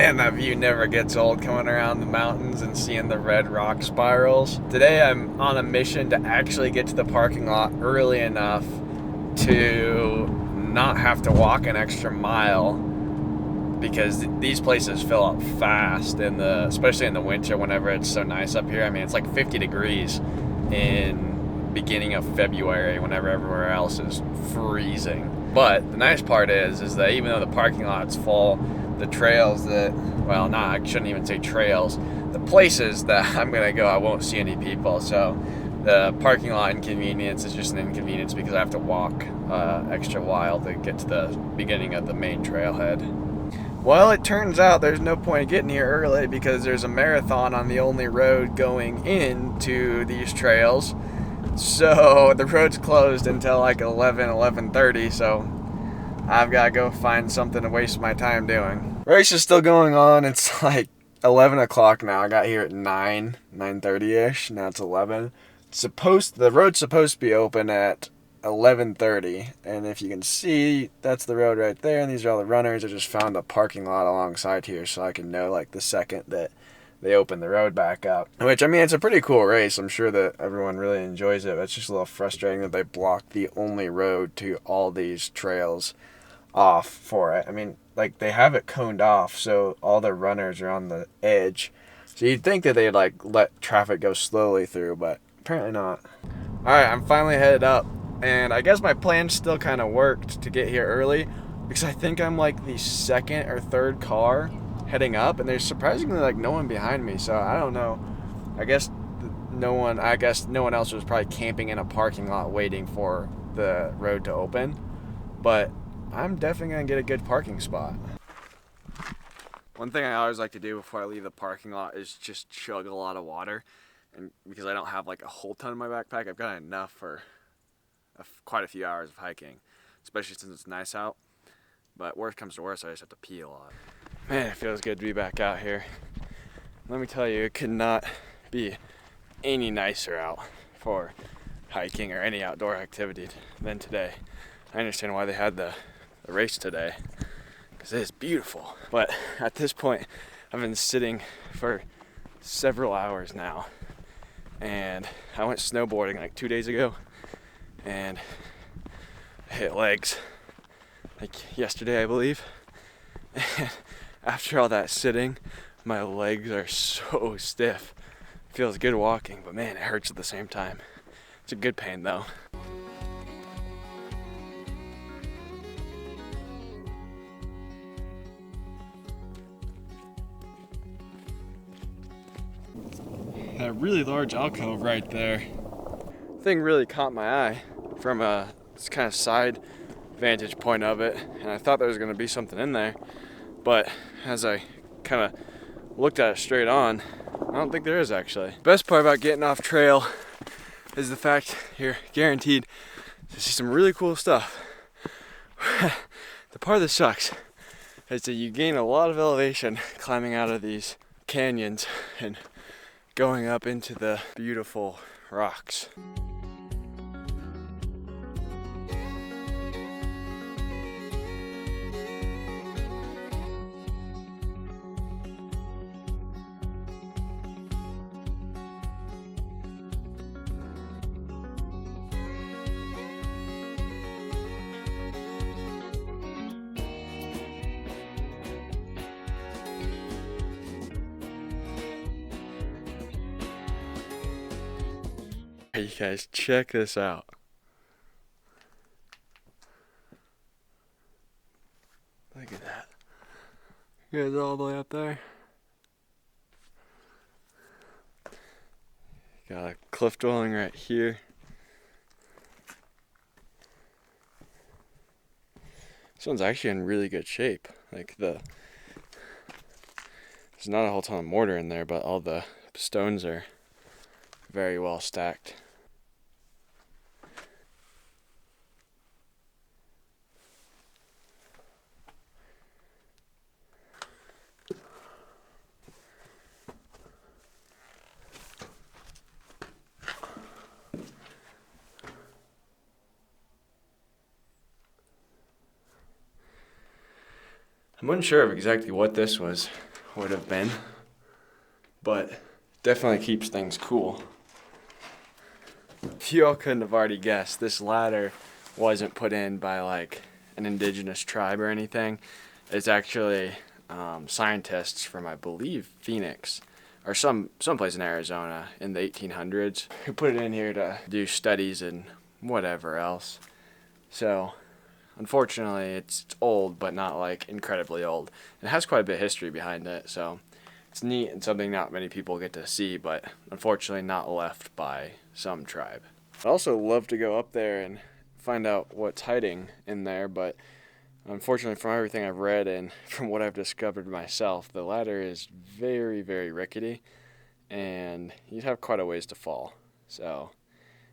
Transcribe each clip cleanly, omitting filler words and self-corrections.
Man, that view never gets old coming around the mountains and seeing the red rock spirals. Today I'm on a mission to actually get to the parking lot early enough to not have to walk an extra mile because these places fill up fast especially in the winter whenever it's so nice up here. I mean, it's like 50 degrees in beginning of February whenever everywhere else is freezing. But the nice part is that even though the parking lot's full, the trails I shouldn't even say trails, the places that I'm gonna go, I won't see any people. So the parking lot inconvenience is just an inconvenience because I have to walk extra while to get to the beginning of the main trailhead. Well, it turns out there's no point in getting here early because there's a marathon on the only road going into these trails. So the road's closed until like 11:30, so I've got to go find something to waste my time doing. Race is still going on. It's like 11 o'clock now. I got here at 9:30ish. Now it's 11. The road's supposed to be open at 11:30, and if you can see, that's the road right there, and these are all the runners. I just found a parking lot alongside here so I can know like the second that they open the road back up. Which, I mean, it's a pretty cool race. I'm sure that everyone really enjoys it, but it's just a little frustrating that they blocked the only road to all these trails off for it. I mean, like, they have it coned off so all the runners are on the edge. So you'd think that they'd like let traffic go slowly through, but apparently not. Alright, I'm finally headed up, and I guess my plan still kind of worked to get here early because I think I'm like the second or third car heading up, and there's surprisingly like no one behind me, so I don't know. I guess no one else was probably camping in a parking lot waiting for the road to open, but I'm definitely gonna get a good parking spot. One thing I always like to do before I leave the parking lot is just chug a lot of water, and because I don't have like a whole ton in my backpack, I've got enough for quite a few hours of hiking, especially since it's nice out. But worst comes to worst, I just have to pee a lot. Man, it feels good to be back out here. Let me tell you, it could not be any nicer out for hiking or any outdoor activity than today. I understand why they had the race today, because it is beautiful. But at this point, I've been sitting for several hours now, and I went snowboarding like 2 days ago, and I hit legs like yesterday, I believe. And after all that sitting, my legs are so stiff. It feels good walking, but man, it hurts at the same time. It's a good pain though. That really large alcove right there. Thing really caught my eye from this kind of side vantage point of it, and I thought there was going to be something in there, but as I kind of looked at it straight on, I don't think there is actually. Best part about getting off trail is the fact you're guaranteed to see some really cool stuff. The part that sucks is that you gain a lot of elevation climbing out of these canyons and going up into the beautiful rocks. Hey, you guys, check this out. Look at that. You guys all the way up there. Got a cliff dwelling right here. This one's actually in really good shape. Like there's not a whole ton of mortar in there, but all the stones are very well stacked. I'm unsure of exactly what this was would have been, but definitely keeps things cool. If you all couldn't have already guessed, this ladder wasn't put in by like an indigenous tribe or anything. It's actually scientists from, I believe, Phoenix or someplace in Arizona in the 1800s who put it in here to do studies and whatever else. So unfortunately it's old, but not like incredibly old. It has quite a bit of history behind it, so it's neat and something not many people get to see, but unfortunately not left by some tribe. I'd also love to go up there and find out what's hiding in there, but unfortunately from everything I've read and from what I've discovered myself, the ladder is very, very rickety and you'd have quite a ways to fall. So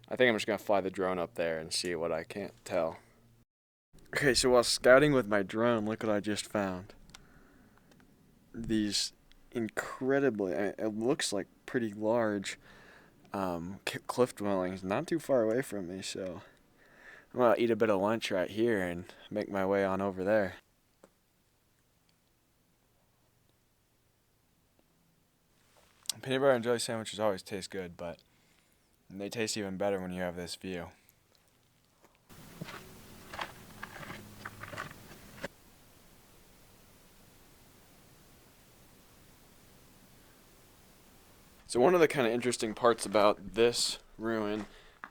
I think I'm just going to fly the drone up there and see what I can't tell. Okay, so while scouting with my drone, look what I just found. These incredibly, it looks like pretty large cliff dwellings not too far away from me, so I'm gonna eat a bit of lunch right here and make my way on over there. Peanut butter and jelly sandwiches always taste good, but they taste even better when you have this view. So one of the kind of interesting parts about this ruin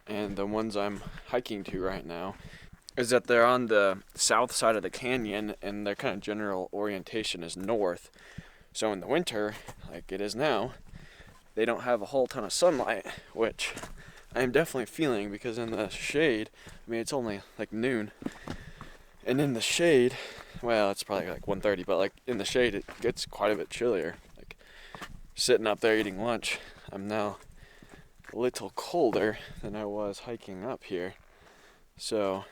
and the ones I'm hiking to right now is that they're on the south side of the canyon and their kind of general orientation is north. So in the winter, like it is now, they don't have a whole ton of sunlight, which I am definitely feeling because in the shade, I mean it's only like noon, and in the shade, well it's probably like 1:30, but like in the shade it gets quite a bit chillier. Sitting up there eating lunch, I'm now a little colder than I was hiking up here. So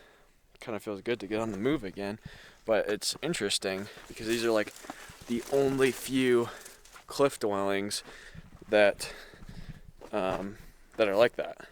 it kind of feels good to get on the move again. But it's interesting because these are like the only few cliff dwellings that are like that.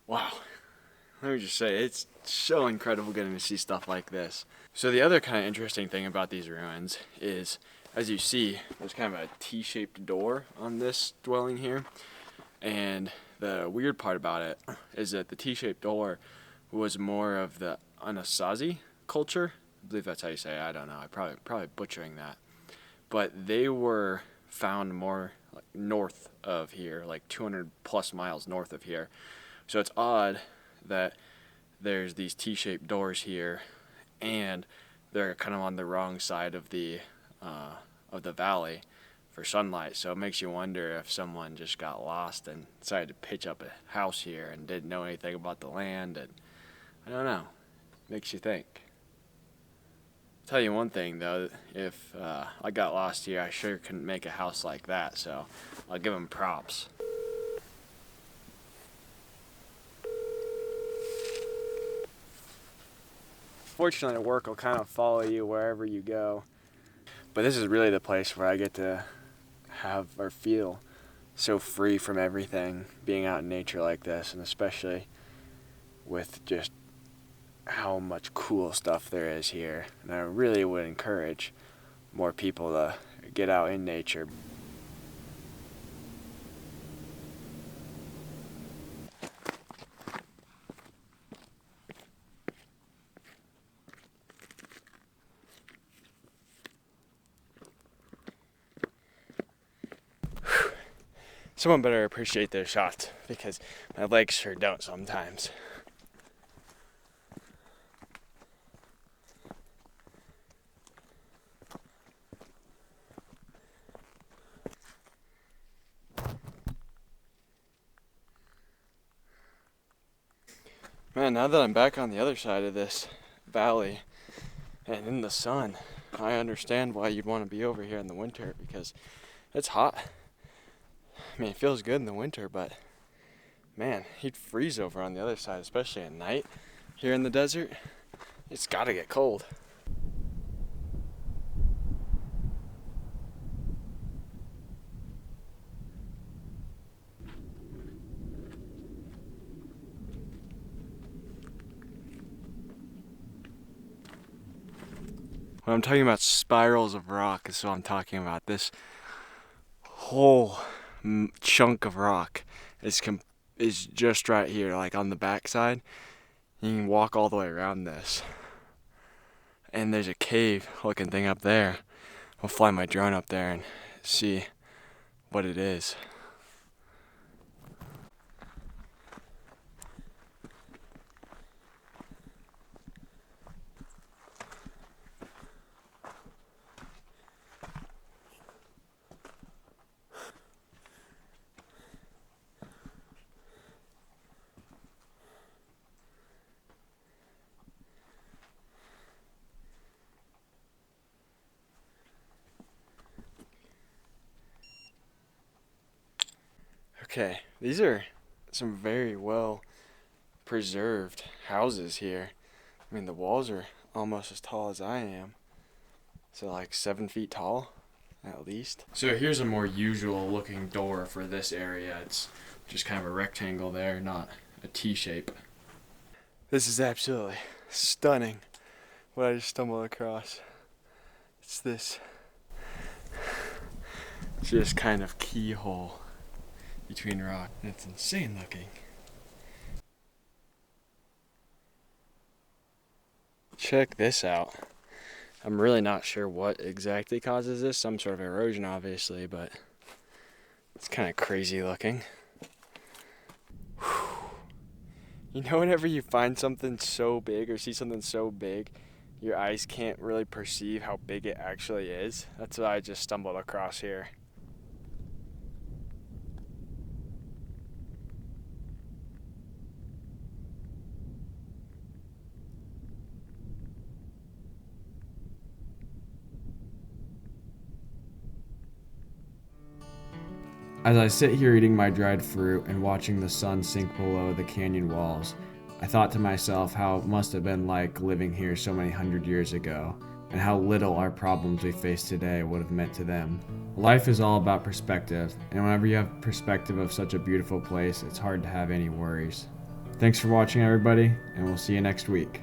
Wow, let me just say, it's so incredible getting to see stuff like this. So the other kind of interesting thing about these ruins is, as you see, there's kind of a T-shaped door on this dwelling here. And the weird part about it is that the T-shaped door was more of the Anasazi culture. I believe that's how you say it. I don't know. I'm probably butchering that. But they were found more like north of here, like 200 plus miles north of here. So it's odd that there's these T-shaped doors here, and they're kind of on the wrong side of the valley for sunlight. So it makes you wonder if someone just got lost and decided to pitch up a house here and didn't know anything about the land. And I don't know. Makes you think. I'll tell you one thing though, if I got lost here, I sure couldn't make a house like that. So I'll give them props. Fortunately, work will kind of follow you wherever you go. But this is really the place where I get to have or feel so free from everything, being out in nature like this, and especially with just how much cool stuff there is here. And I really would encourage more people to get out in nature. Someone better appreciate their shots because my legs sure don't sometimes. Man, now that I'm back on the other side of this valley and in the sun, I understand why you'd want to be over here in the winter, because it's hot. I mean, it feels good in the winter, but man, he'd freeze over on the other side, especially at night here in the desert. It's gotta get cold. When I'm talking about spirals of rock is what I'm talking about. This whole chunk of rock is just right here, like on the backside. You can walk all the way around this. And there's a cave looking thing up there. I'll fly my drone up there and see what it is. Okay, these are some very well preserved houses here. I mean, the walls are almost as tall as I am. So like 7 feet tall, at least. So here's a more usual looking door for this area. It's just kind of a rectangle there, not a T shape. This is absolutely stunning what I just stumbled across. It's this just kind of keyhole between rock. It's insane looking. Check this out. I'm really not sure what exactly causes this. Some sort of erosion, obviously, but it's kind of crazy looking. You know, whenever you find something so big or see something so big, your eyes can't really perceive how big it actually is. That's what I just stumbled across here. As I sit here eating my dried fruit and watching the sun sink below the canyon walls, I thought to myself how it must have been like living here so many hundred years ago, and how little our problems we face today would have meant to them. Life is all about perspective, and whenever you have perspective of such a beautiful place, it's hard to have any worries. Thanks for watching, everybody, and we'll see you next week.